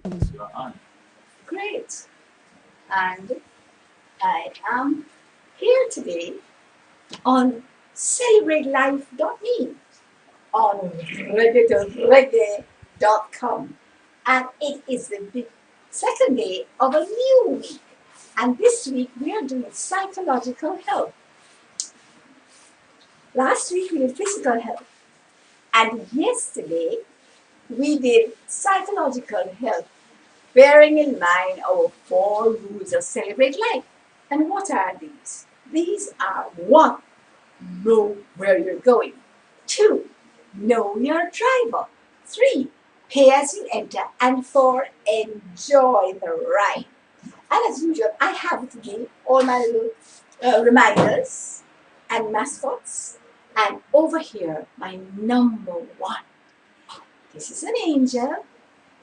Yes, you are on. Great. And I am here today on celebrate.life.me on reggae.com. And it is the second day of a new week. And this week we are doing psychological health. Last week we did physical health. And yesterday we did psychological health, bearing in mind our 4 rules of Celebrate Life. And what are these? These are: 1, know where you're going; 2, know your driver; 3, pay as you enter; and 4, enjoy the ride. And as usual, I have today all my little reminders and mascots. And over here, my number 1. This is an angel,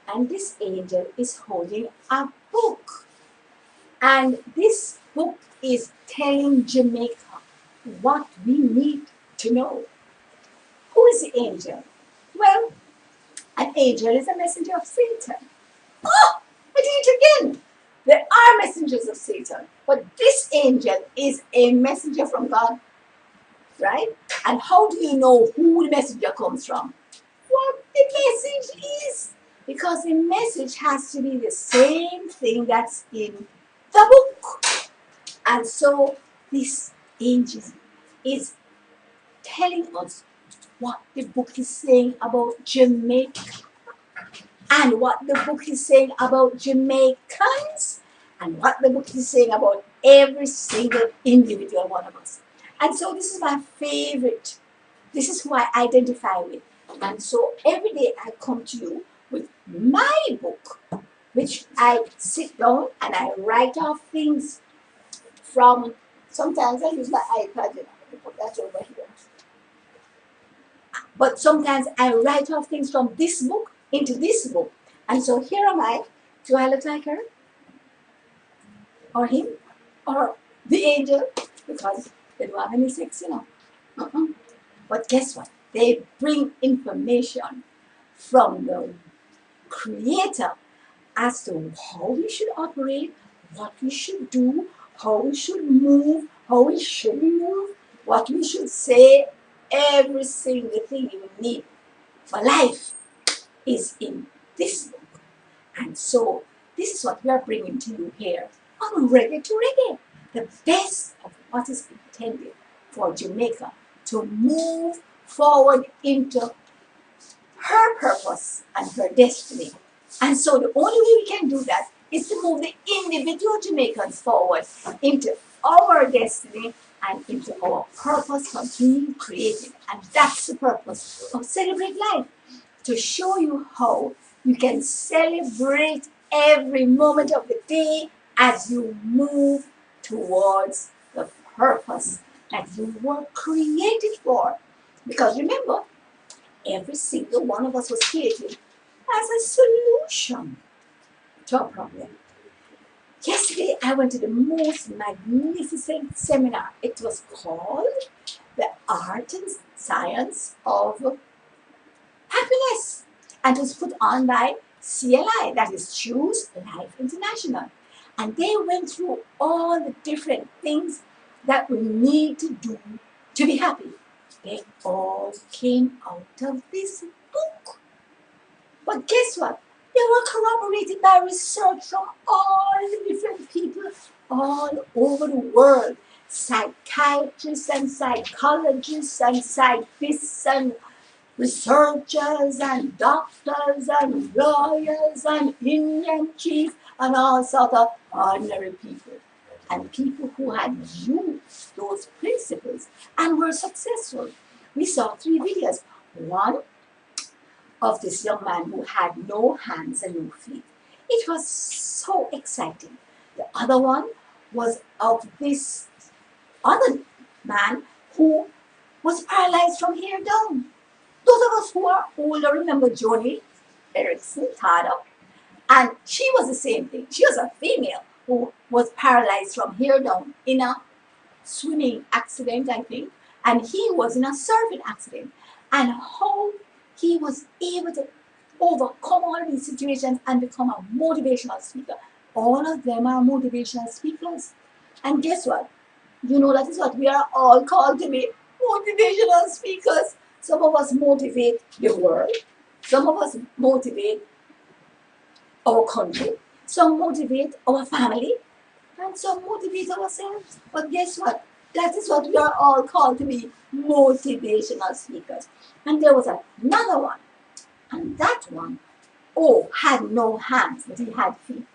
and this angel is holding a book. And this book is telling Jamaica what we need to know. Who is the angel? Well, an angel is a messenger of Satan. Oh, I did it again. There are messengers of Satan, but this angel is a messenger from God, right? And how do you know who the messenger comes from? What the message is. Because the message has to be the same thing that's in the book. And so this angel is telling us what the book is saying about Jamaica, and what the book is saying about Jamaicans, and what the book is saying about every single individual one of us. And so this is my favorite. This is who I identify with. And so every day I come to you with my book, which I sit down and I write off things from. Sometimes I use my iPad, to put that over here. But sometimes I write off things from this book into this book. And so here am I. Do I look like her? Or him? Or the angel? Because they don't have any sex, Uh-uh. But guess what? They bring information from the creator as to how we should operate, what we should do, how we should move, how we shouldn't move, what we should say. Every single thing you need for life is in this book. And so this is what we are bringing to you here on Reggae to Reggae, the best of what is intended for Jamaica to move forward into her purpose and her destiny. And so the only way we can do that is to move the individual Jamaicans forward into our destiny and into our purpose for being created. And that's the purpose of Celebrate Life, to show you how you can celebrate every moment of the day as you move towards the purpose that you were created for. Because remember, every single one of us was created as a solution to a problem. Yesterday, I went to the most magnificent seminar. It was called The Art and Science of Happiness, and it was put on by CLI, that is Choose Life International. And they went through all the different things that we need to do to be happy. They all came out of this book. But guess what? They were corroborated by research from all the different people all over the world. Psychiatrists and psychologists and scientists and researchers and doctors and lawyers and Indian chiefs and all sorts of ordinary people. And people who had used those principles and were successful. We saw 3 videos. One of this young man who had no hands and no feet. It was so exciting. The other one was of this other man who was paralyzed from here down. Those of us who are older remember Joni Erickson Tada, and she was the same thing. She was a female who was paralyzed from here down in a swimming accident, I think, and he was in a surfing accident. And how he was able to overcome all these situations and become a motivational speaker. All of them are motivational speakers. And guess what? You know, that is what we are all called to be, motivational speakers. Some of us motivate the world. Some of us motivate our country. Some motivate our family. And some motivate ourselves. But guess what? That is what we are all called to be, motivational speakers. And there was another one. And that one, oh, had no hands, but he had feet.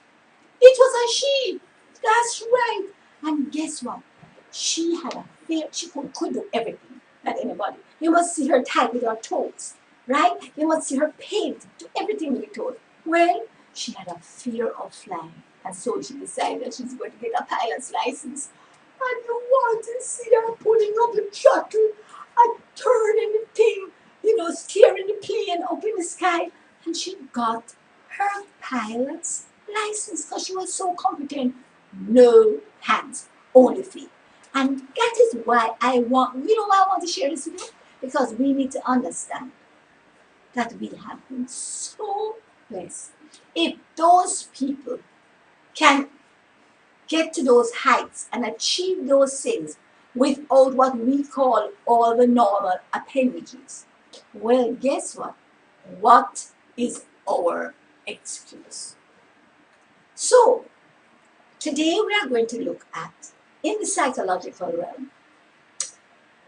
It was a she. That's right. And guess what? She had a fear. She could do everything like anybody. You must see her type with her toes, right? You must see her paint, do everything with her toes. Well, she had a fear of flying. And so she decided that she's going to get a pilot's license. And you want to see her pulling up the throttle and turning the thing, steering the plane up in the sky. And she got her pilot's license because she was so competent. No hands, only feet. And that is why why I want to share this with you? Because we need to understand that we have been so blessed. If those people can get to those heights and achieve those things without what we call all the normal appendages, well, guess what? What is our excuse? So, today we are going to look at, in the psychological realm,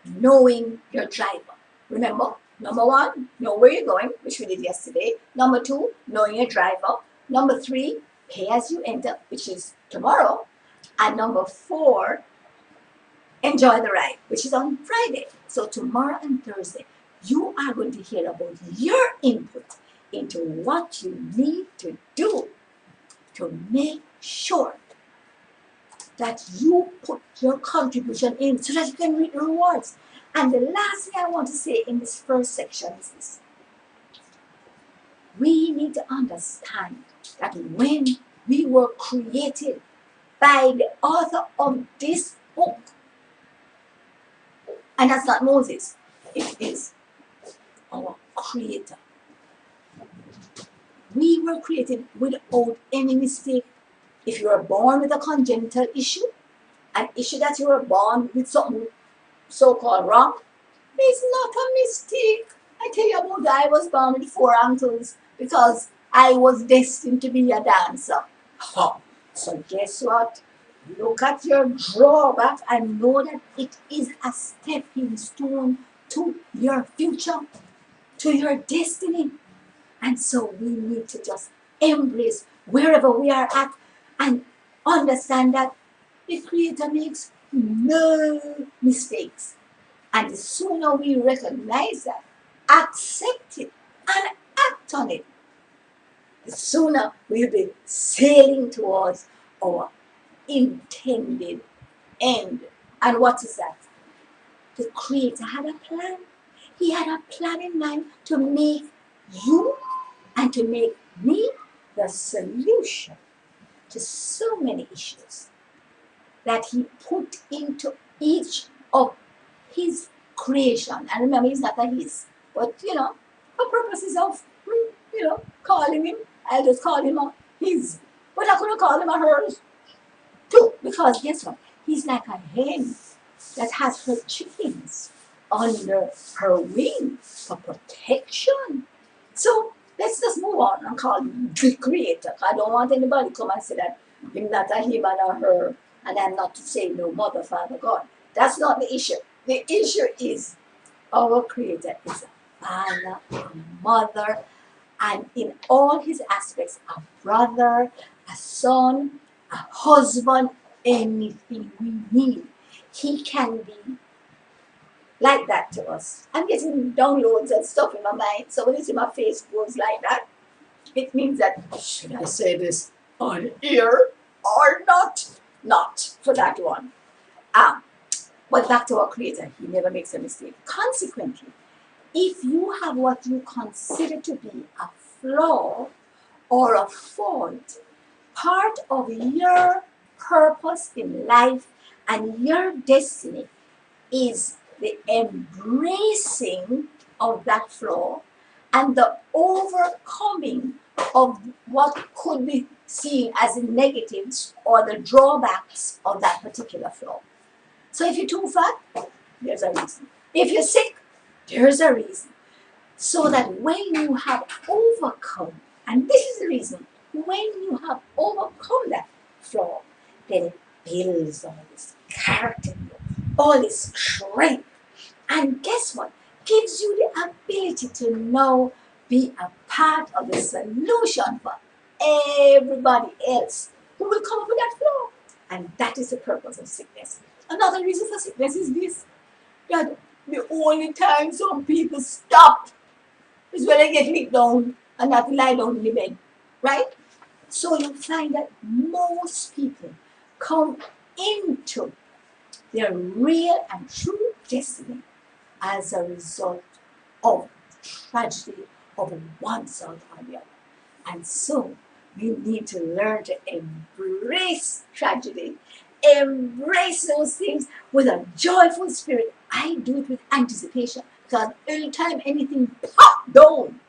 knowing your driver. Remember, number one, know where you're going, which we did yesterday. Number two, knowing your driver. Number three, pay as you enter, which is tomorrow. And number four, enjoy the ride, which is on Friday. So tomorrow and Thursday, you are going to hear about your input into what you need to do to make sure that you put your contribution in so that you can reap the rewards. And the last thing I want to say in this first section is this. We need to understand that when we were created by the author of this book, and that's not Moses, it is our Creator. We were created without any mistake. If you are born with a congenital issue, an issue that you were born with something so-called wrong, it's not a mistake. I tell you about that, I was born with 4 ankles because I was destined to be a dancer. So guess what? Look at your drawback and know that it is a stepping stone to your future, to your destiny. And so we need to just embrace wherever we are at and understand that the Creator makes no mistakes. And the sooner we recognize that, accept it, and act on it, the sooner we'll be sailing towards our intended end. And what is that? The Creator had a plan. He had a plan in mind to make you and to make me the solution to so many issues that He put into each of His creation. And remember, He's not a His, but for purposes of calling Him, I'll just call Him a His. But I could have called Him a hers too, because guess what? He's like a hen that has her chickens under her wing for protection. So let's just move on and call Him the Creator. I don't want anybody to come and say that He's not a him and a her, and I'm not to say no mother, father, God. That's not the issue. The issue is our Creator is a father, a mother, and in all His aspects, a brother, a son, a husband, anything we need. He can be like that to us. I'm getting downloads and stuff in my mind, so when you see my face goes like that, it means that, should I say this on air or not? Not for that one. But back to our Creator, He never makes a mistake. Consequently, if you have what you consider to be a flaw or a fault, part of your purpose in life and your destiny is the embracing of that flaw and the overcoming of what could be seen as the negatives or the drawbacks of that particular flaw. So if you're too fat, there's a reason. If you're sick, there's a reason. So that when you have overcome, and this is the reason, when you have overcome that flaw, then it builds all this character, all this strength. And guess what? Gives you the ability to now be a part of the solution for everybody else who will come up with that flaw. And that is the purpose of sickness. Another reason for sickness is this, that the only time some people stop is when they get licked down and have to lie down in the bed, right? So you find that most people come into their real and true destiny as a result of tragedy of one sort or the other. And so we need to learn to embrace tragedy, embrace those things with a joyful spirit. I do it with anticipation because every time anything pop down,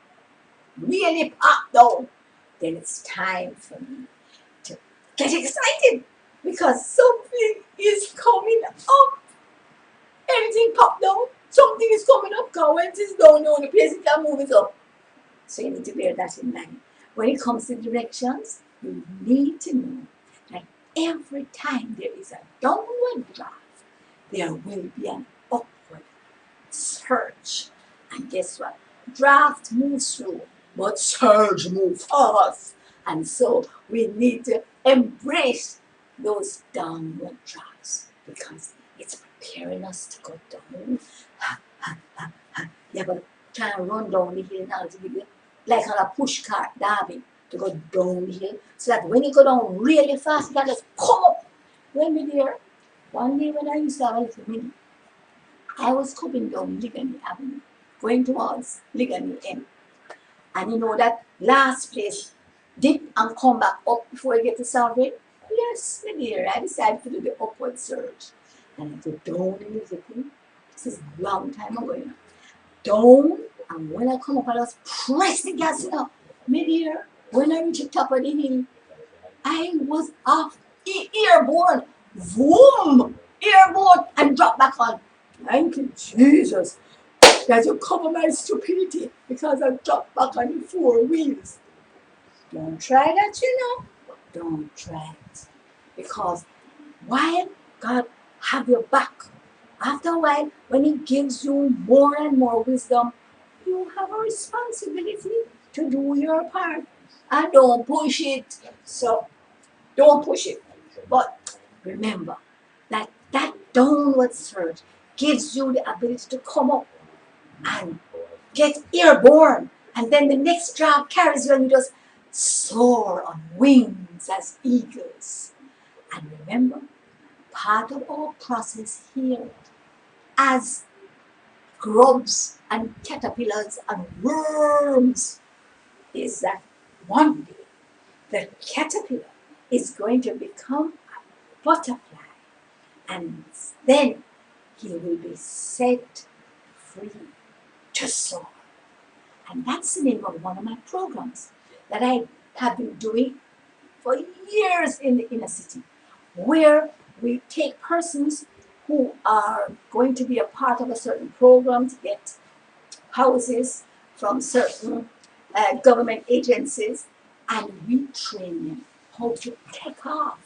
really pop down, then it's time for me to get excited because something is coming up. Anything pop down, something is coming up. Because when it is down, the only place it can move is up. So you need to bear that in mind. When it comes to directions, you need to know that every time there is a downward draft, there will be an upward surge. And guess what? Draft moves slow, but surge moves fast. And so we need to embrace those downward drafts because it's preparing us to go down. Yeah, but try and run down the hill now to be like on a push cart, Darby, to go down the hill. So that when you go down really fast, you can just come up. When we there, one day when I used to have a little mini, I was coming down Ligany Avenue, going towards Ligany End. And you know that last place, dip and come back up before you get to Southgate? Yes, my dear, I decided to do the upward surge. And I go down in the thing. This is a long time ago, you know. Down, and when I come up, I just press the gas up. My dear, when I reach the top of the hill, I was off airborne. Boom! Airborne and drop back on. Thank you, Jesus, that you cover my stupidity because I dropped back on the four wheels. Don't try that, you know. Don't try it. Because while God have your back, after a while, when He gives you more and more wisdom, you have a responsibility to do your part. And don't push it. So, don't push it. But remember that that downward surge gives you the ability to come up and get airborne. And then the next draft carries you and you just soar on wings as eagles. And remember, part of our process here as grubs and caterpillars and worms is that one day the caterpillar is going to become a butterfly and then he will be set free to soar. And that's the name of one of my programs that I have been doing for years in the inner city, where we take persons who are going to be a part of a certain program to get houses from certain government agencies, and we train them how to take off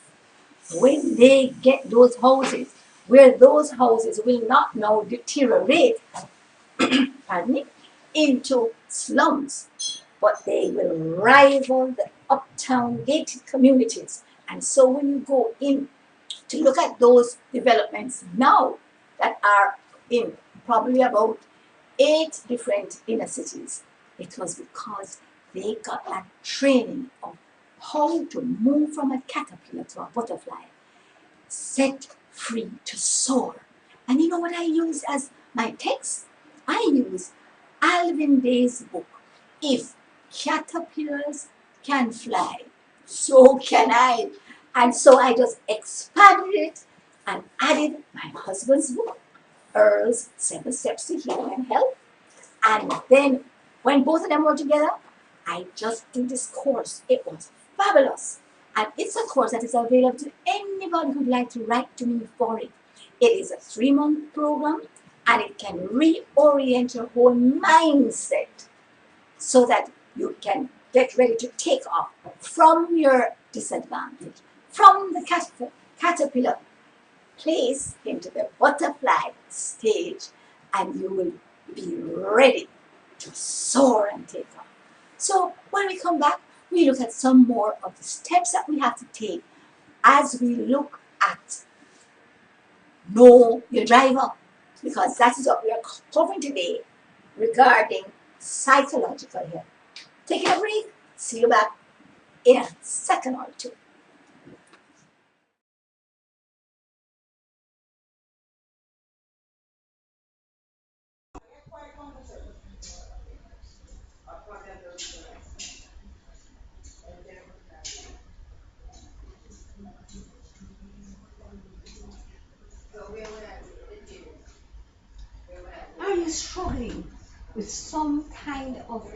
when they get those houses, where those houses will not now deteriorate pardon me, into slums, but they will rival the uptown gated communities. And so when you go in to look at those developments now that are in probably about 8 different inner cities, it was because they got that training of how to move from a caterpillar to a butterfly, set free to soar. And you know what I use as my text? I use Alvin Day's book, If Caterpillars Can Fly, So Can I. And so I just expanded it and added my husband's book, Earl's 7 Steps to Healing and Health. And then When both of them were together, I just did this course. It was fabulous. And it's a course that is available to anybody who'd like to write to me for it. It is a 3-month program and it can reorient your whole mindset so that you can get ready to take off from your disadvantage, from the caterpillar place into the butterfly stage, and you will be ready to soar and take off. So when we come back, we look at some more of the steps that we have to take as we look at Know Your Driver, because that is what we are covering today regarding psychological health. Taking a break. See you back in a second or two. Are you struggling with some kind of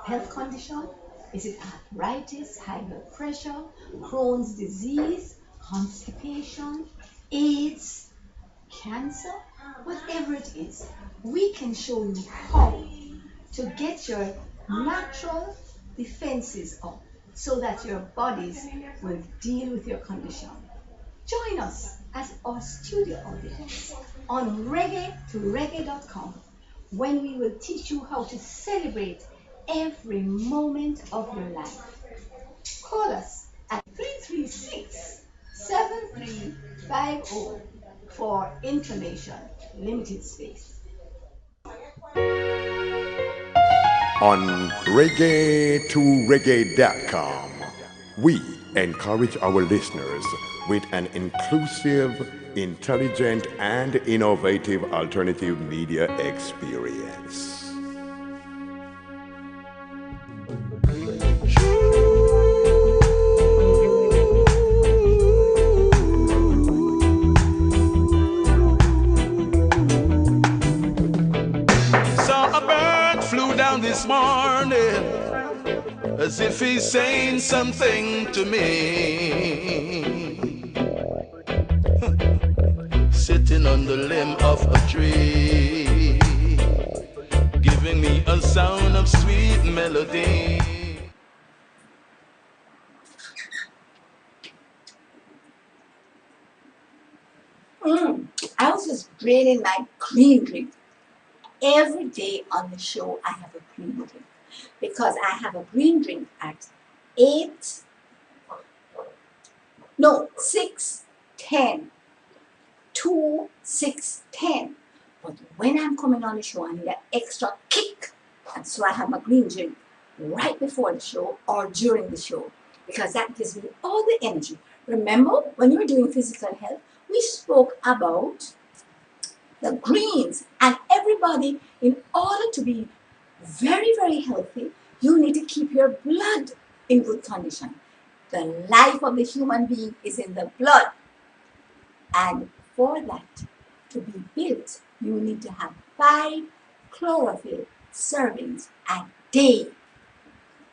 health condition? Is it arthritis, high blood pressure, Crohn's disease, constipation, AIDS, cancer? Whatever it is, we can show you how to get your natural defenses up so that your bodies will deal with your condition. Join us as our studio audience on reggae2reggae.com when we will teach you how to celebrate every moment of your life. Call us at 336-7350 for information. Limited space. On reggae2reggae.com, we encourage our listeners with an inclusive, intelligent, and innovative alternative media experience. Saw a bird flew down this morning as if he's saying something to me. Sitting on the limb of a tree, giving me a sound of sweet melody. I was just draining my green drink. Every day on the show, I have a green drink because I have a green drink at 6:10, 6:10. But when I'm coming on the show, I need an extra kick. And so I have my green drink right before the show or during the show because that gives me all the energy. Remember, when we were doing physical health, we spoke about the greens, and everybody, in order to be very, very healthy, you need to keep your blood in good condition. The life of the human being is in the blood. And for that to be built, you need to have 5 chlorophyll servings a day.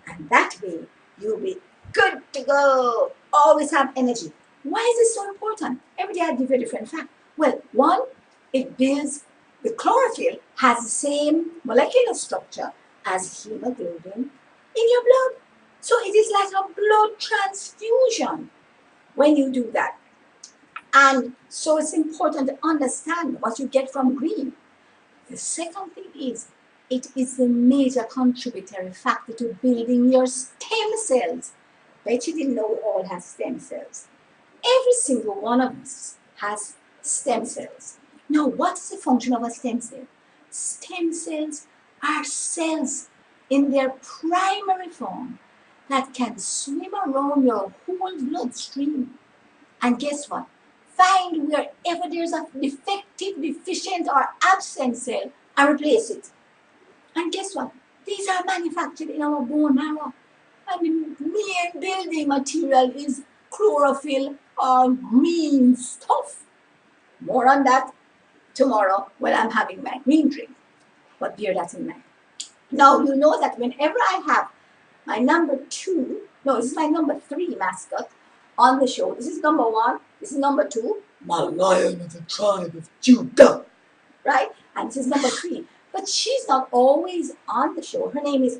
And that way, you'll be good to go. Always have energy. Why is this so important? Every day I give you a different fact. Well, one, it builds, the chlorophyll has the same molecular structure as hemoglobin in your blood. So it is like a blood transfusion when you do that. And so it's important to understand what you get from green. The second thing is, it is a major contributory factor to building your stem cells. Bet you didn't know we all have stem cells. Every single one of us has stem cells. Now, what is the function of a stem cell? Stem cells are cells in their primary form that can swim around your whole bloodstream. And guess what? Find wherever there's a defective, deficient, or absent cell and replace it. And guess what? These are manufactured in our bone marrow. And the main building material is chlorophyll or green stuff. More on that tomorrow when I'm having my green drink. But bear that in mind. Now, you know that whenever I have my number 2, no, this is my number 3 mascot on the show. This is number 1, this is number 2, my lion of the tribe of Judah, right? And this is number 3. But she's not always on the show. Her name is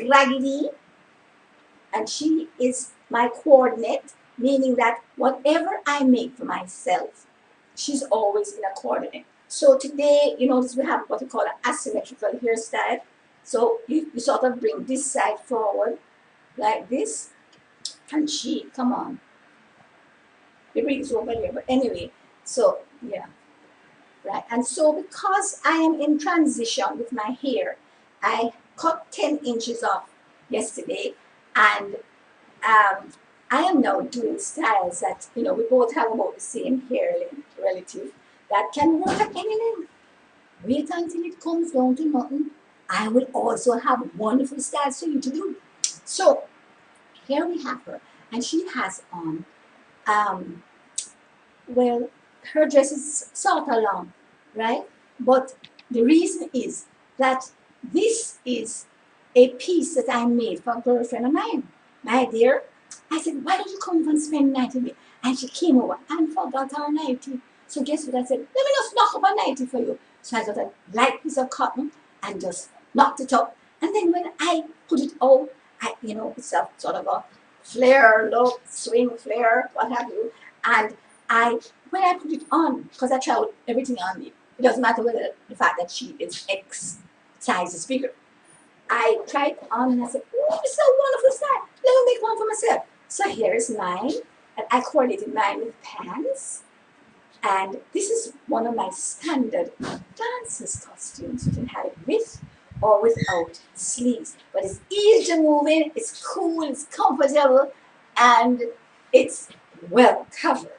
Raggedy, and she is my coordinate, meaning that whatever I make for myself, she's always in a coordinate. So today, you notice we have what we call an asymmetrical hairstyle. So you sort of bring this side forward like this, and she, come on, you bring it over here. But anyway, so yeah, right. And so because I am in transition with my hair, I cut 10 inches off yesterday, and I am now doing styles that, we both have about the same hair length relative that can work at any length. Wait until it comes down to nothing. I will also have wonderful styles for you to do. So here we have her, and she has on, well, her dress is sort of long, right? But the reason is that this is a piece that I made for a girlfriend of mine. My dear, I said, why don't you come and spend the night with me? And she came over and forgot her nightie. So guess what I said? Let me just knock up a nightie for you. So I got a light piece of cotton and just knocked it up. And then when I put it out, it's a sort of a flare look, swing flare, what have you. And when I put it on, because I tried everything on me, it doesn't matter whether the fact that she is X size is bigger. I tried it on and I said, oh, it's a wonderful style. Let me make one for myself. So here is mine. And I coordinated mine with pants. And this is one of my standard dancers costumes. You can have it with or without sleeves. But it's easy to move in, it's cool, it's comfortable, and it's well covered.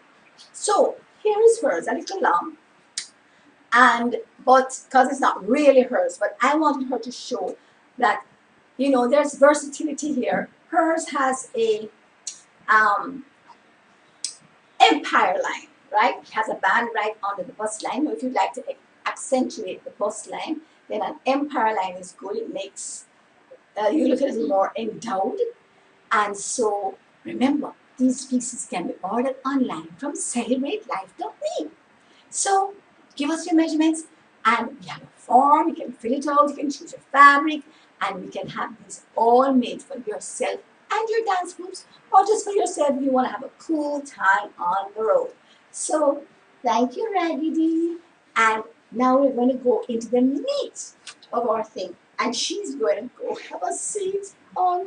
So here is hers, a little long. But because it's not really hers, but I wanted her to show that, there's versatility here. Hers has a empire line, right? It has a band right under the bust line. If you'd like to accentuate the bust line, then an empire line is good. It makes you look a little more endowed. And so remember, these pieces can be ordered online from CelebrateLife.me. So give us your measurements, and we have a form. You can fill it out, you can choose your fabric, and we can have these all made for yourself and your dance groups, or just for yourself if you want to have a cool time on the road. So thank you, Raggedy. And now we're going to go into the meat of our thing. And she's going to go have a seat on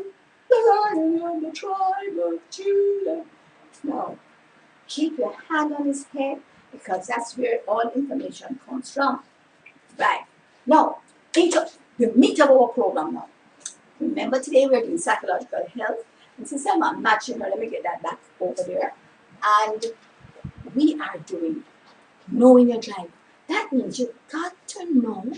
the lion and the tribe of Judah. Now, keep your hand on his head, because that's where all information comes from. Right. Now, into the meat of our program now. Remember, today we're doing psychological health. And since I'm not matching her, let me get that back over there. And we are doing knowing your driver. That means you've got to know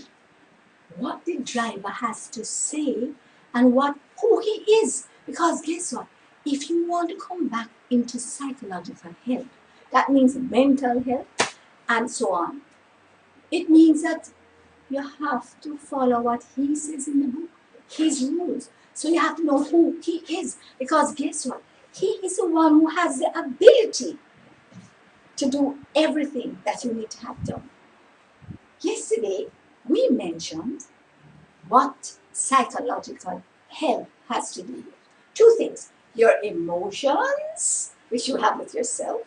what the driver has to say and who he is. Because guess what? If you want to come back into psychological health, that means mental health and so on. It means that you have to follow what he says in the book, his rules. So you have to know who he is. Because guess what? He is the one who has the ability to do everything that you need to have done. Yesterday, we mentioned what psychological health has to do with. Two things: your emotions, which you have with yourself,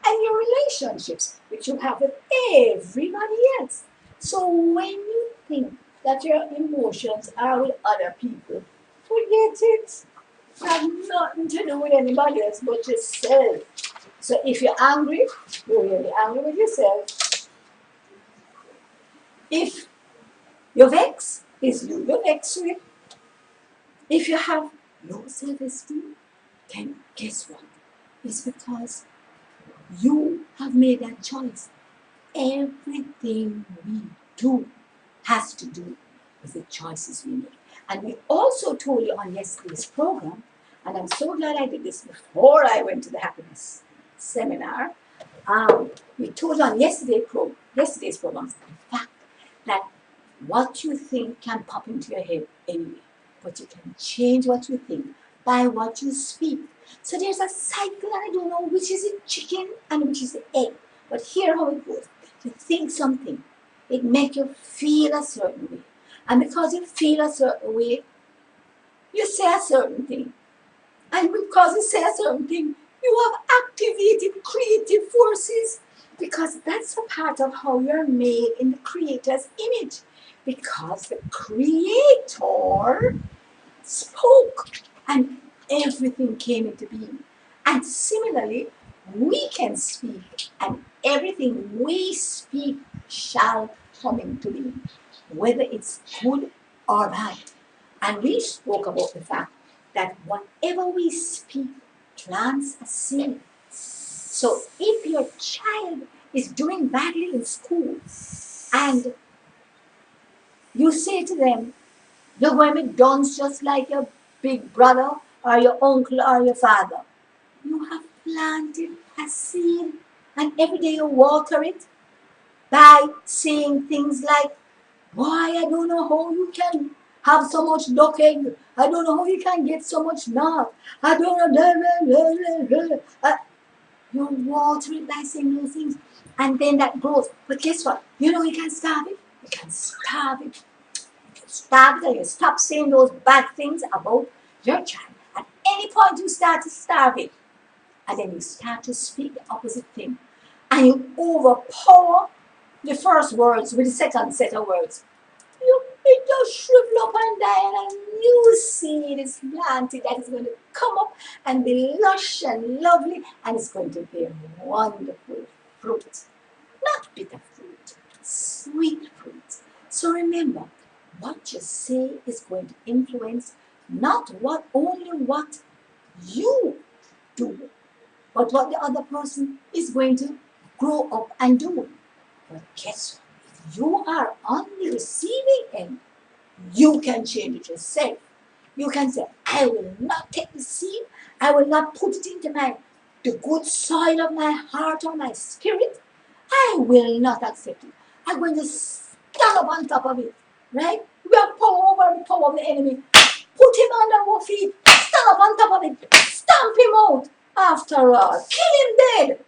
and your relationships, which you have with everybody else. So when you think that your emotions are with other people, forget it. It has nothing to do with anybody else but yourself. So if you're angry, you're really angry with yourself. If you're vexed, it's you're vexed with. If you have low self-esteem, then guess what? It's because you have made that choice. Everything we do has to do with the choices we make. And we also told you on yesterday's program, and I'm so glad I did this before I went to the happiness seminar. We told you on yesterday's program, the fact that What you think can pop into your head anyway, but you can change what you think by what you speak. So there's a cycle, and I don't know which is the chicken and which is the egg. But here how it goes. You think something, it makes you feel a certain way. And because you feel a certain way, you say a certain thing. And because you say a certain thing, you have activated creative forces, because that's a part of how you're made in the Creator's image. Because the Creator spoke and everything came into being. And similarly, we can speak and everything we speak shall come into being, whether it's good or bad. And we spoke about the fact that whatever we speak plants a seed. So if your child is doing badly in school and you say to them, you're going to be done just like your big brother or your uncle or your father, you have planted a seed, and every day you water it by saying things like, boy, I don't know how you can have so much duck egg. I don't know how you can get so much milk. I don't know. You water it by saying those things, and then that grows. But guess what? You know you can starve it. You can starve it. You can starve it, and you stop saying those bad things about your child. At any point, you start to starve it, and then you start to speak the opposite thing, and you overpower the first words with the second set of words. It just shrivel up and die, and a new seed is planted that is going to come up and be lush and lovely, and it's going to bear wonderful fruit. Not bitter fruit, sweet fruit. So remember, what you say is going to influence not only what you do, but what the other person is going to grow up and do. But guess what? If you are on the receiving end, you can change it yourself. You can say, I will not take the seed, I will not put it into the good soil of my heart or my spirit. I will not accept it. I'm going to stand up on top of it. Right? We have power over the power of the enemy. Put him under our feet. Stand up on top of it. Stamp him out. After all, kill him dead.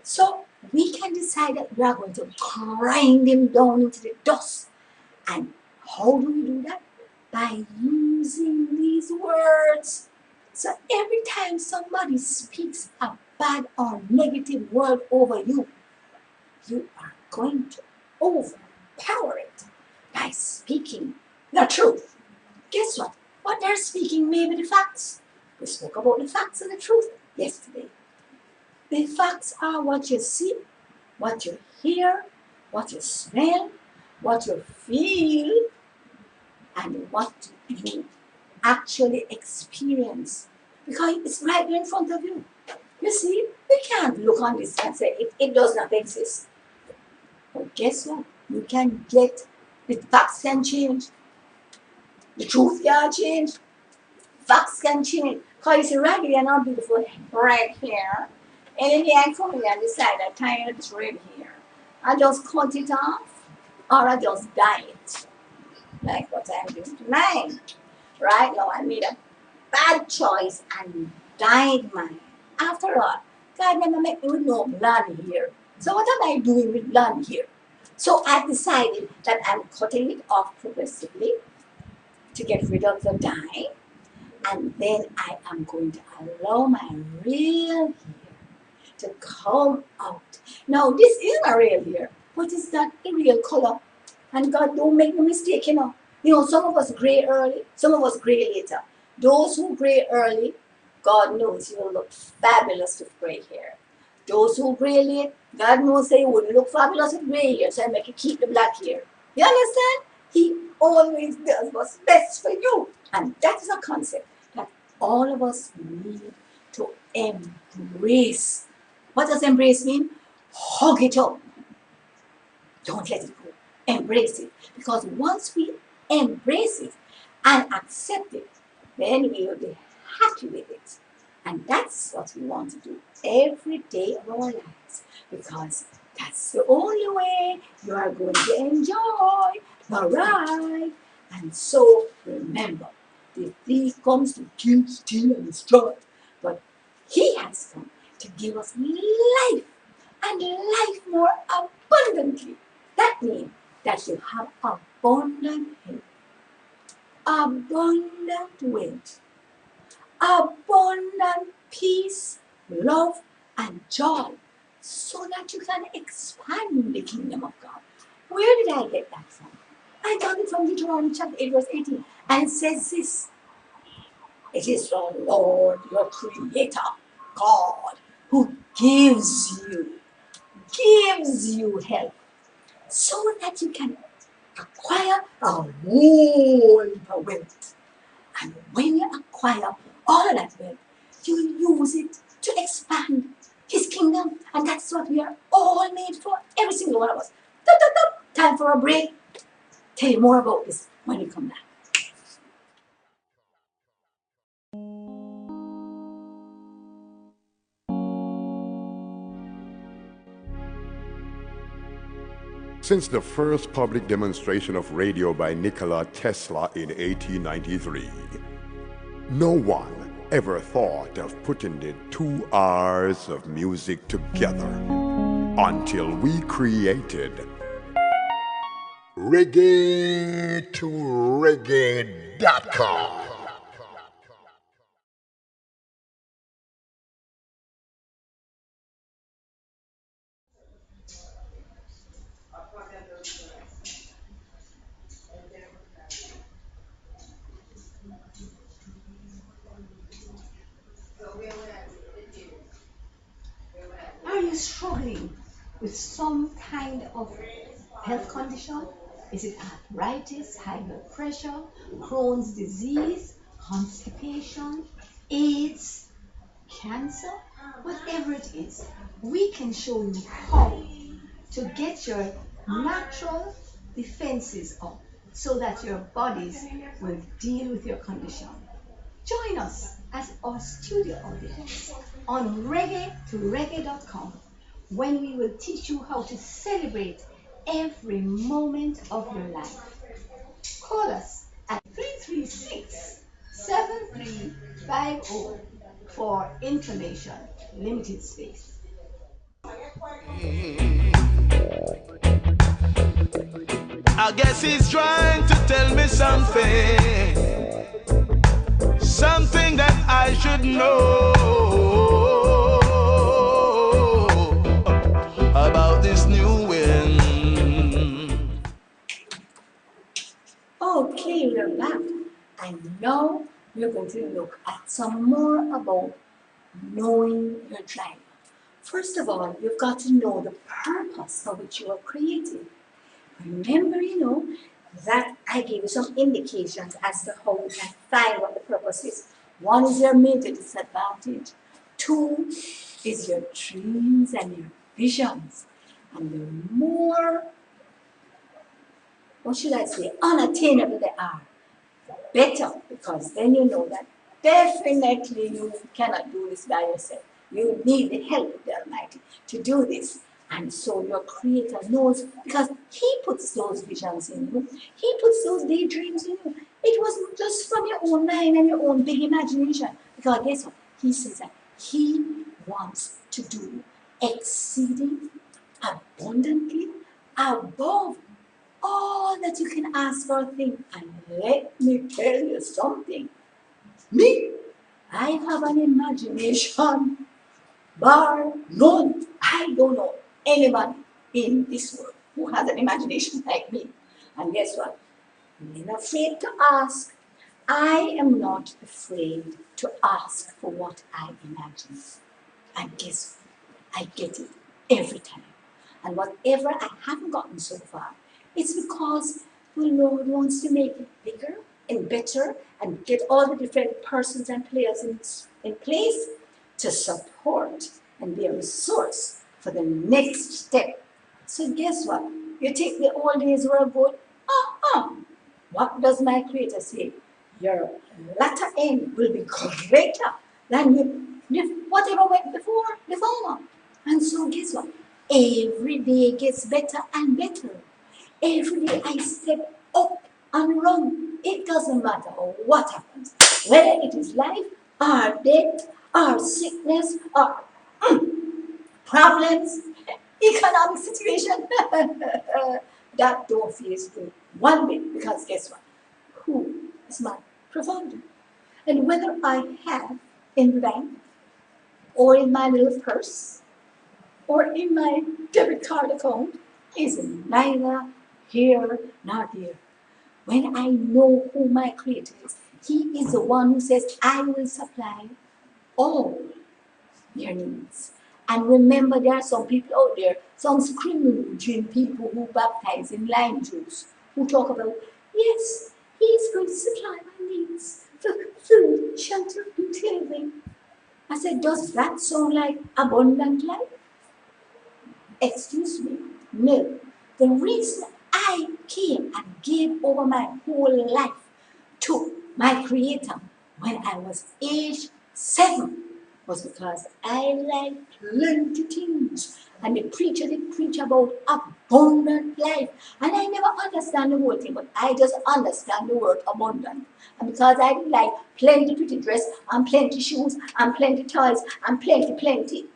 So we can decide that we are going to grind him down into the dust. And how do we do that? By using these words. So every time somebody speaks a bad or negative word over you, you are going to overpower it by speaking the truth. Guess what? What they're speaking may be the facts. We spoke about the facts and the truth yesterday. The facts are what you see, what you hear, what you smell, what you feel, and what you actually experience. Because it's right there in front of you. You see, we can't look on this and say it does not exist. But guess what? You can get, the facts can change. The truth can change. Facts can change. Because you see, right here, not beautiful red hair. And then I come here and decide I tie this red hair. I just cut it off, or I just dye it. Like what I'm doing tonight. Right now, I made a bad choice and dyed mine. After all, God never made me with no blonde hair. So what am I doing with blonde hair? So I decided that I'm cutting it off progressively to get rid of the dye. And then I am going to allow my real hair to come out. Now, this is my real hair, but it's not the real color. And God, don't make no mistake, You know, some of us gray early, some of us gray later. Those who gray early, God knows you will look fabulous with gray hair. Those who gray late, God knows they wouldn't look fabulous with gray hair, so I make you keep the black hair. You understand? He always does what's best for you. And that is a concept that all of us need to embrace. What does embrace mean? Hug it up. Don't let it go. Embrace it. Because once we embrace it and accept it, then we will be happy with it. And that's what we want to do every day of our lives. Because That's the only way you are going to enjoy the ride. And so remember, the thief comes to kill, steal, and destroy. But he has come to give us life and life more abundantly. That means that you have abundant health, abundant wealth, abundant peace, love, and joy, so that you can expand the kingdom of God. Where did I get that from? I got it from Deuteronomy chapter 8, verse 18. And it says this: it is the Lord your Creator, God, who gives you health, so that you can acquire a whole heap of wealth. And when you acquire all of that wealth, you use it to expand His kingdom. And that's what we are all made for, every single one of us. Time for a break. Tell you more about this when we come back. Since the first public demonstration of radio by Nikola Tesla in 1893, no one ever thought of putting the 2 hours of music together until we created reggae2reggae.com. Are you struggling with some kind of health condition? Is it arthritis, high blood pressure, Crohn's disease, constipation, AIDS, cancer? Whatever it is, we can show you how to get your natural defenses up so that your bodies will deal with your condition. Join us as our studio audience on reggae2reggae.com, when we will teach you how to celebrate every moment of your life. Call us at 336-7350 for information. Limited space. I guess he's trying to tell me something that I should know about this new wind. Okay, we're back. And now we're going to look at some more about knowing your driver. First of all, you've got to know the purpose for which you are created. Remember, that I gave you some indications as to how you can find what the purpose is. One is your major disadvantage. 2 is your dreams and your visions. And the more, unattainable they are, better, because then you know that definitely you cannot do this by yourself. You need the help of the Almighty to do this. And so your Creator knows, because He puts those visions in you. He puts those daydreams in you. It wasn't just from your own mind and your own big imagination. Because guess what? He says that He wants to do exceeding abundantly above all that you can ask or think. And let me tell you something. Me, I have an imagination bar none. I don't know anybody in this world who has an imagination like me. And guess what? I'm not afraid to ask. I am not afraid to ask for what I imagine. And guess what? I get it every time. And whatever I haven't gotten so far, it's because the Lord wants to make it bigger and better and get all the different persons and players in place to support and be a resource for the next step. So guess what? You think the old days were good? What does my Creator say? Your latter end will be greater than whatever went before the former. And so guess what? Every day gets better and better. Every day I step up and run. It doesn't matter what happens, whether it is life or death or sickness or problems, economic situation. That don't faze me one bit, because guess what? Who is my provider? And whether I have in the bank or in my little purse or in my debit card account is neither here nor there. When I know who my creator is, he is the one who says, I will supply all your needs. And remember, there are some people out there, some screaming people who baptize in lime juice, who talk about, yes, he's going to supply my needs for food, shelter, and clothing. I said, does that sound like abundant life? Excuse me, no. The reason I came and gave over my whole life to my Creator when I was age 7 was because I like plenty things. And the preacher did preach about abundant life. And I never understand the whole thing, but I just understand the word abundant. And because I like plenty pretty dress and plenty shoes and plenty toys and plenty,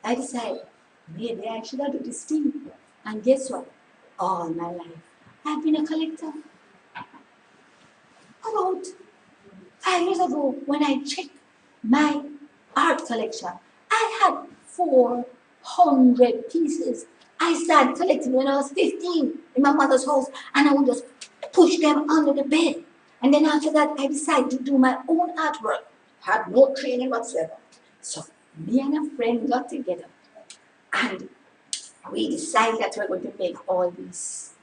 I decided maybe I should do this thing. And guess what? All my life, I've been a collector. About 5 years ago, when I checked my art collection, I had 400 pieces. I started collecting when I was 15 in my mother's house, and I would just push them under the bed. And then after that, I decided to do my own artwork. Had no training whatsoever. So me and a friend got together, and we decided that we're going to make all these,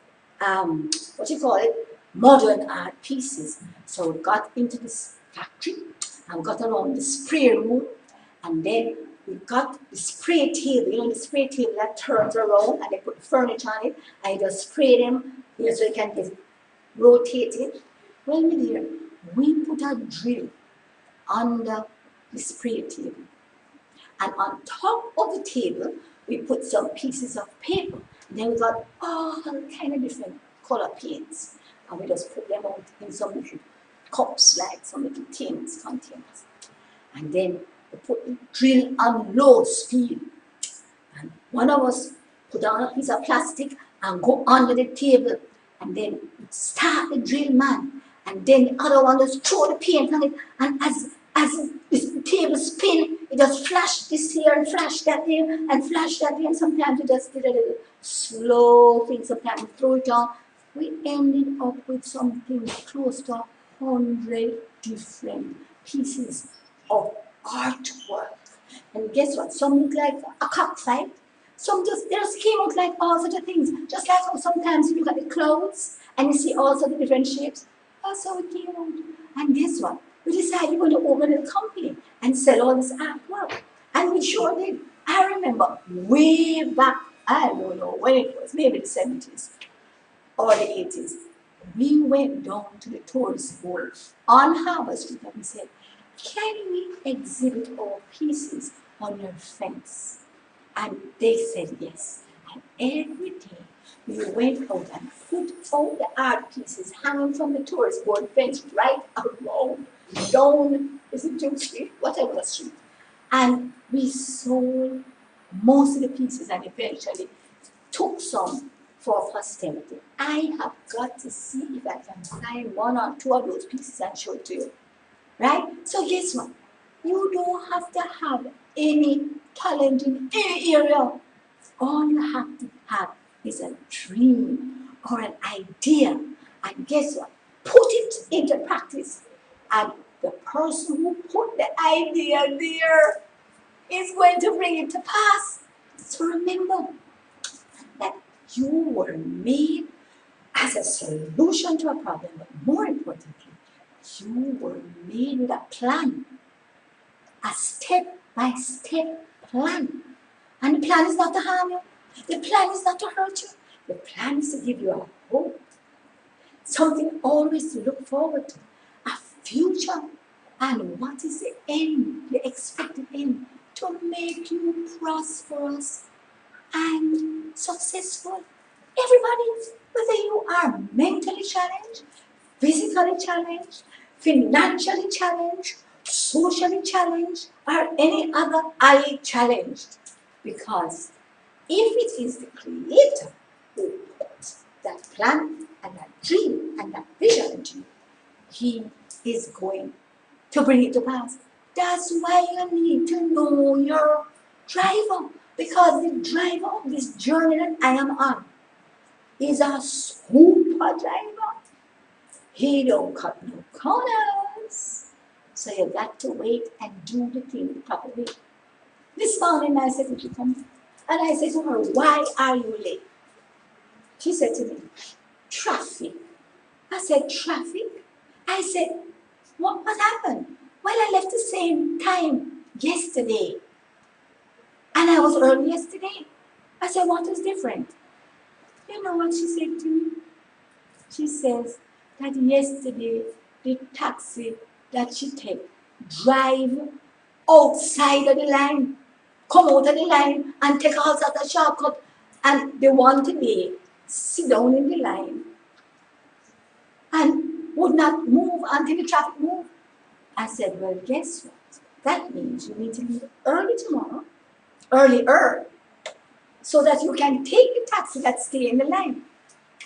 modern art pieces. So we got into this factory and got around the spray room, and then we got the spray table, the spray table that turns around, and they put the furniture on it, and you just spray them, so you can get rotated. Well, my dear, we put a drill under the spray table, and on top of the table, we put some pieces of paper. And then we got all kind of different color paints, and we just put them out in some little cups, like some little tins, containers. And then we put the drill on low speed. And one of us put on a piece of plastic and go under the table, and then start the drill, man. And then the other one just throw the paint on it, and as the table spin, it just flash this here and flash that there and flash that there. And sometimes we just did a little slow thing, sometimes we throw it on. We ended up with something close to 100 different pieces of artwork. And guess what? Some look like a cockfight. Some just came out like all sorts of things. Just like how sometimes you look at the clouds and you see all sorts of different shapes. That's how it came out. And guess what? We decided we were going to open a company and sell all this artwork. And we sure did. I remember way back, I don't know when it was, maybe the 70s or the 80s. We went down to the tourist board on Harbour Street and we said, can we exhibit our pieces on your fence? And they said yes. And every day we went out and put all the art pieces hanging from the tourist board fence right around, down, is it Duke Street? Whatever street. And we sold most of the pieces and eventually took some for posterity. I have got to see if I can find one or two of those pieces and show it to you. Right? So guess what? You don't have to have any talent in any area. All you have to have is a dream or an idea. And guess what? Put it into practice. And the person who put the idea there is going to bring it to pass. So remember that you were made as a solution to a problem, but more importantly, you were made with a plan, a step-by-step plan. And the plan is not to harm you. The plan is not to hurt you. The plan is to give you a hope, something always to look forward to, a future. And what is the end, the expected end? To make you prosperous and successful. Everybody, whether you are mentally challenged, physically challenged, financially challenged, socially challenged, or any other eye challenged. Because if it is the Creator who put that plan and that dream and that vision into you, He is going to bring it to pass. That's why you need to know your driver. Because the driver of this journey that I am on is a super driver. He don't cut no corners. So you got to wait and do the thing the proper way. This morning my secretary comes and I said to her, why are you late? She said to me, traffic. I said, traffic? I said, what happened? Well, I left the same time yesterday. And I was early yesterday. I said, what is different? You know what she said to me? She says that yesterday the taxi that she take drive outside of the line, come out of the line and take out a shortcut. And they want today sit down in the line and would not move until the traffic moved. I said, well, guess what? That means you need to leave early tomorrow, earlier, so that you can take the taxi that stay in the line.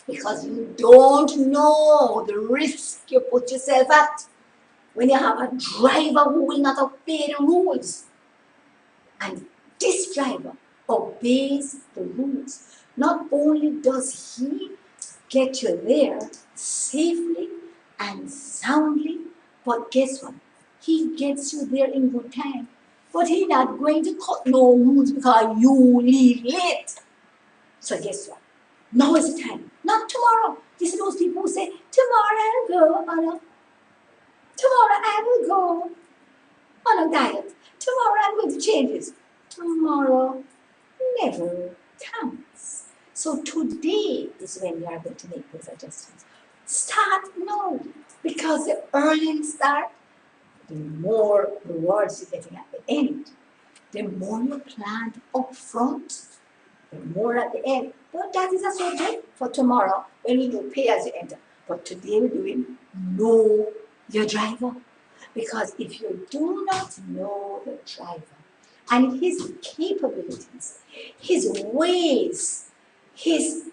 Because you don't know the risk you put yourself at when you have a driver who will not obey the rules. And this driver obeys the rules. Not only does he get you there safely and soundly, but guess what? He gets you there in good time. But he's not going to cut no rules because you leave late. So guess what? Now is the time. Not tomorrow. These are those people who say, tomorrow I'll go on a tomorrow I will go on a diet. Tomorrow I'm going to change this. Tomorrow never comes. So today is when you are going to make those adjustments. Start now. Because the earlier you start, the more rewards you're getting at the end. The more you plan up front, the more at the end. But that is a subject for tomorrow when we do pay as you enter. But today we're doing know your driver. Because if you do not know the driver and his capabilities, his ways, his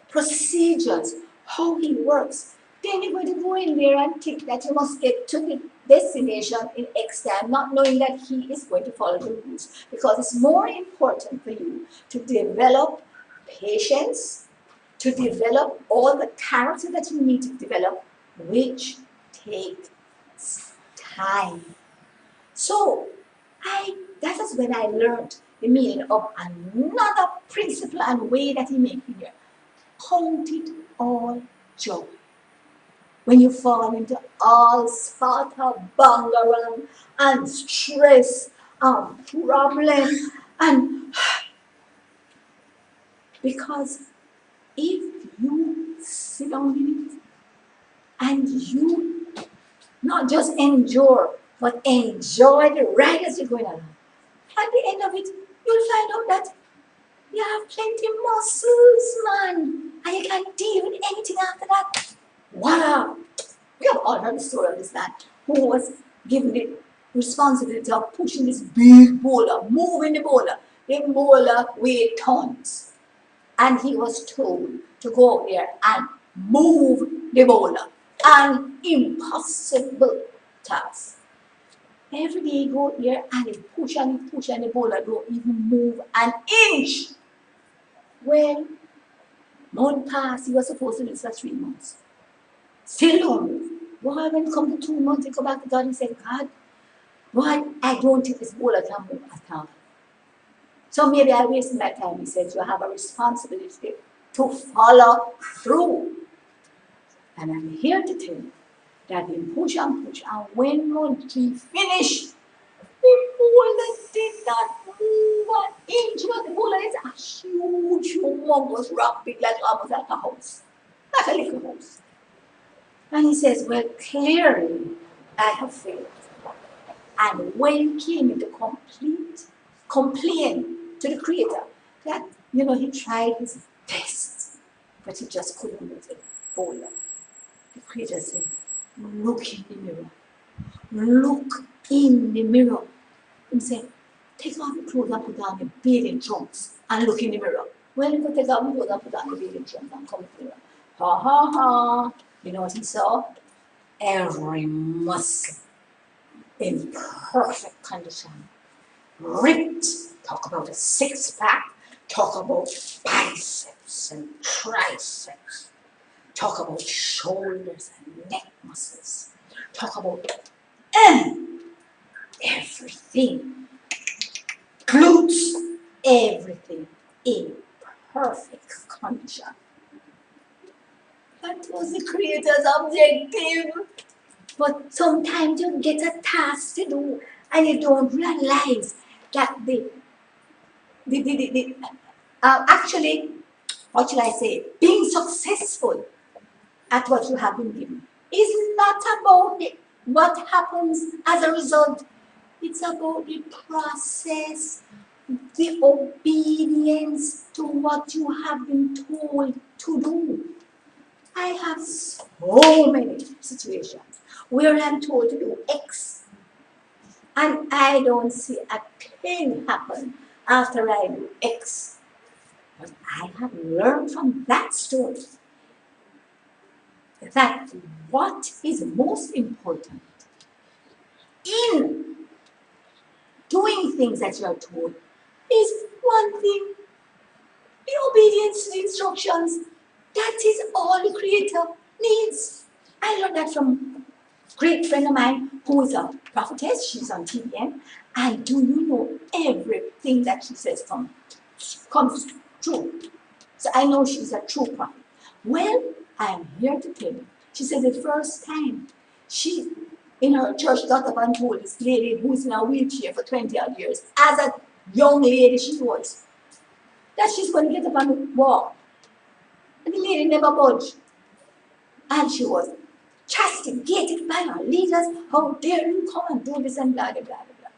procedures, how he works, then you're going to go in there and think that you must get to the destination in X time, not knowing that he is going to follow the rules. Because it's more important for you to develop patience, to develop all the character that you need to develop, which takes time. So that is when I learned the meaning of another principle and way that he made me here. Count it all joy. When you fall into all sort of bangarang and stress and problem, and because if you sit down in it and you not just endure, but enjoy the ride as you're going along, at the end of it, you'll find out that you have plenty muscles, man, and you can deal with anything after that. Wow! We have all heard the story of this man who was given the responsibility of pushing this big boulder, moving the boulder. The boulder weighed tons. And he was told to go out there and move the boulder. An impossible task. Every day he go out there and he push and the boulder don't even move an inch. Well, month passed, he was supposed to do this for 3 months. Still don't move. Boy, when it come to 2 months, he go back to God and say, God, why I don't think this boulder can move at all. So maybe I wasted my time. He says, you have a responsibility to follow through. And I'm here to tell you that in push, and when month 3 finished, the boulder did not move an inch. But the boulder is a huge, humongous rock, big like almost like a house. Not a little house. And he says, well, clearly I have failed. And when he came into complain to the Creator that he tried his best, but he just couldn't move the boulder. The Creator said, look in the mirror. Look in the mirror. He said, take off your clothes and put on your bathing trunks and look in the mirror. Well, you could take off your clothes and put on your bathing trunks and come in the mirror. Ha ha ha. You know what he saw? Every muscle in perfect condition. Ripped. Talk about a six-pack. Talk about biceps and triceps. Talk about shoulders and neck muscles. Talk about everything. Glutes. Everything in perfect condition. That was the Creator's objective. But sometimes you get a task to do and you don't realize that actually, what should I say, being successful at what you have been given is not about what happens as a result. It's about the process, the obedience to what you have been told to do. I have so many situations where I'm told to do X and I don't see a thing happen after I do X. But I have learned from that story that what is most important in doing things that you are told is one thing, the obedience to the instructions. That is all the Creator needs. I learned that from a great friend of mine who is a prophetess. She's on TBN. And do you know everything that she says comes true. So I know she's a true prophet. Well, I am here to tell you. She said the first time she, in her church, got up and told this lady who's in a wheelchair for 20 odd years, as a young lady she was, that she's going to get up and walk. And the lady never budged. And she was castigated by her leaders. How dare you come and do this and blah, blah, blah, blah.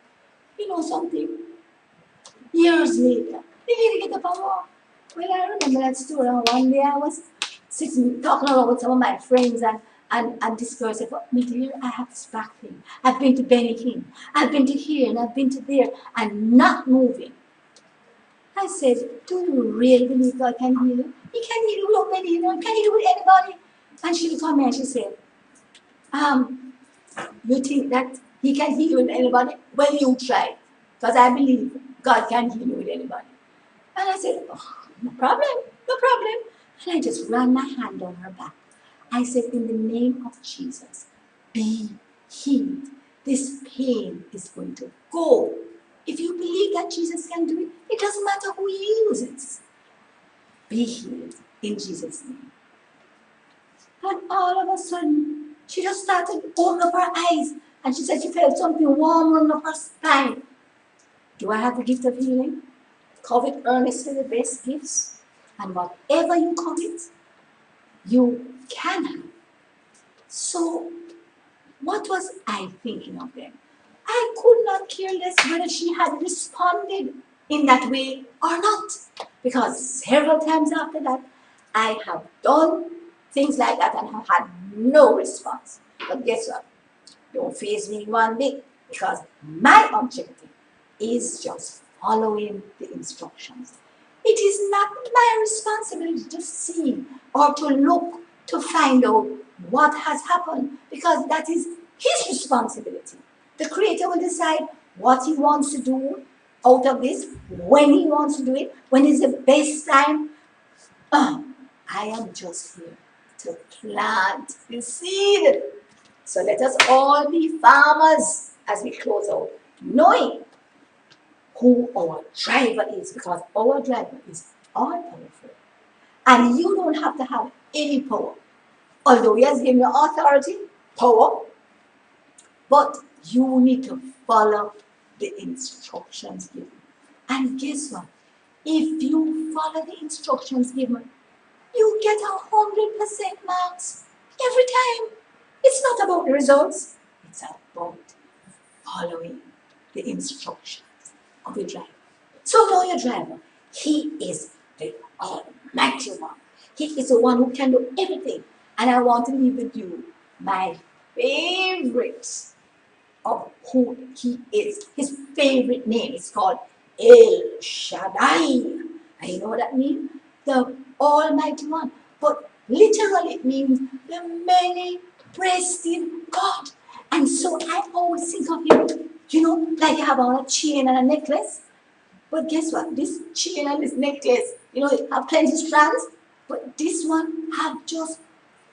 You know something? Years later, the lady get up and walk. Well, I remember that story. One day I was sitting, talking around with some of my friends and this girl said, "Me dear, I have this back thing. I've been to Benny Hinn. I've been to here and I've been to there and not moving." I said, "Do you really believe God can heal you? He can heal you without Benny Hinn. He can heal you with anybody." And she looked at me and she said, "You think that He can heal you with anybody? Well, you try. Because I believe God can heal you with anybody." And I said, "Oh, no problem, no problem." And I just ran my hand on her back. I said, "In the name of Jesus, be healed. This pain is going to go. If you believe that Jesus can do it, it doesn't matter who you uses. Be healed in Jesus' name." And all of a sudden, she just started to open up her eyes. And she said she felt something warm running up her spine. Do I have the gift of healing? Covet earnestly the best gifts. And whatever you covet, you can have. So, what was I thinking of then? I could not care less whether she had responded in that way or not. Because several times after that, I have done things like that and have had no response. But guess what? Don't faze me one bit, because my objective is just following the instructions. It is not my responsibility to see or to look to find out what has happened, because that is His responsibility. The Creator will decide what He wants to do out of this, when He wants to do it, when is the best time. I am just here to plant the seed. So let us all be farmers as we close out, knowing who our driver is, because our driver is all powerful. And you don't have to have any power. Although He has given you authority, power, but you need to follow the instructions given. And guess what? If you follow the instructions given, you get 100% marks every time. It's not about the results. It's about following the instructions of your driver. So know your driver. He is the Almighty One. He is the one who can do everything. And I want to leave with you my favorite of who he is. His favorite name is called El Shaddai. And you know what that means? The Almighty One. But literally it means the many-breasted God. And so I always think of him, like you have on a chain and a necklace. But guess what? This chain and this necklace, it have plenty of strands. But this one have just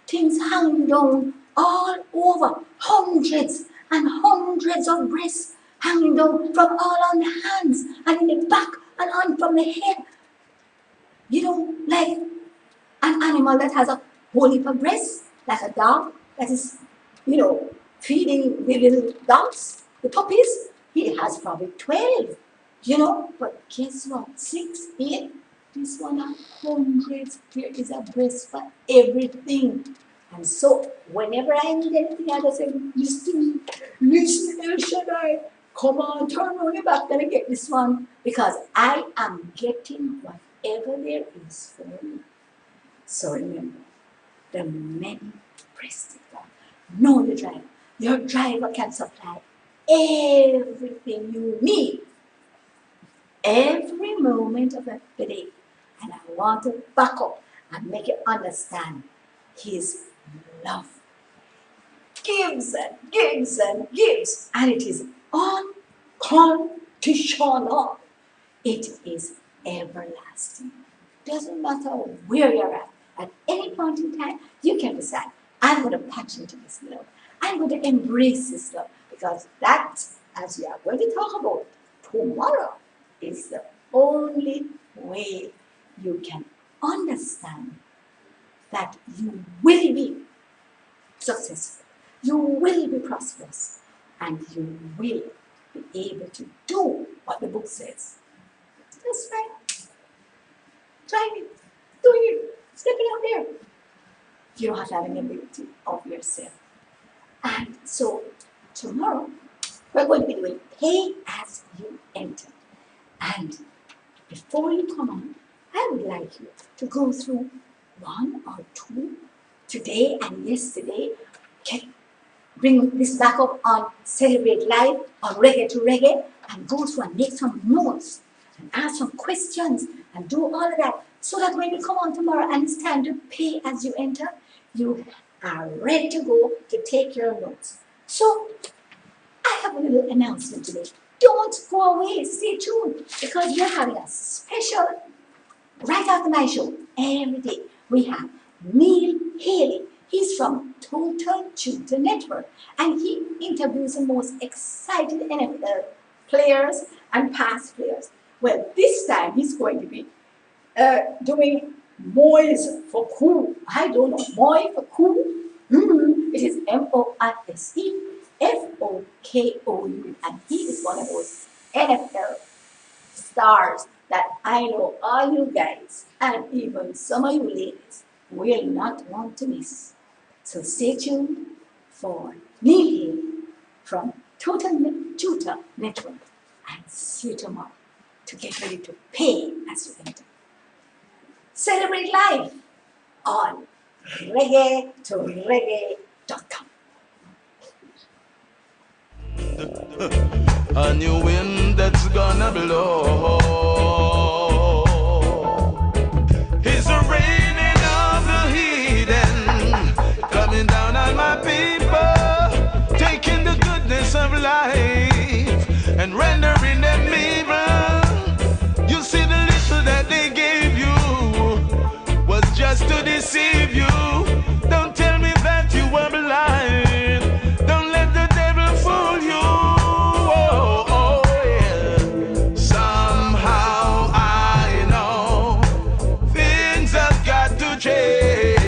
things hanging down all over. Hundreds and hundreds of breasts hanging down from all on the hands and in the back and on from the head. Like an animal that has a whole heap of breasts, like a dog that is, feeding the little dogs, the puppies. He has probably 12, But guess what? 6, 8, this one has hundreds. There is a breast for everything. And so, whenever I need anything, I just say, listen, El Shaddai, come on, turn on your back and get this one. Because I am getting whatever there is for me. So remember, the many-breasted God. Know the driver. Your driver can supply everything you need. Every moment of the day. And I want to back up and make you understand his love. Gives and gives and gives. And it is unconditional. It is everlasting. Doesn't matter where you're at any point in time, you can decide, I'm going to patch into this love. I'm going to embrace this love. Because that, as we are going to talk about tomorrow, is the only way you can understand that you will be successful, you will be prosperous, and you will be able to do what the book says. That's right. Trying it, doing it, stepping out there. You don't have to have an ability of yourself. And so tomorrow, we're going to be doing pay as you enter. And before you come on, I would like you to go through 1 or 2 today and yesterday. Okay. Bring this back up on Celebrate Live, on Reggae to Reggae, and go through and make some notes and ask some questions and do all of that so that when you come on tomorrow and it's time to pay as you enter, you are ready to go to take your notes. So, I have a little announcement today. Don't go away, stay tuned, because we're having a special, right after my show, every day. We have Neil Haley. He's from Total Tutor Network, and he interviews the most excited NFL players and past players. Well, this time he's going to be doing Moise for Cool. I don't know, Moise for Cool. It is MOISE and he is one of those NFL stars that I know all you guys and even some of you ladies will not want to miss. So stay tuned for Neil Haley from Total Tutor Network, and see you tomorrow to get ready to pay as you enter. Celebrate Live on reggae2reggae.com. A new wind that's gonna blow. It's the raining of the heathen coming down on my people, taking the goodness of life and rendering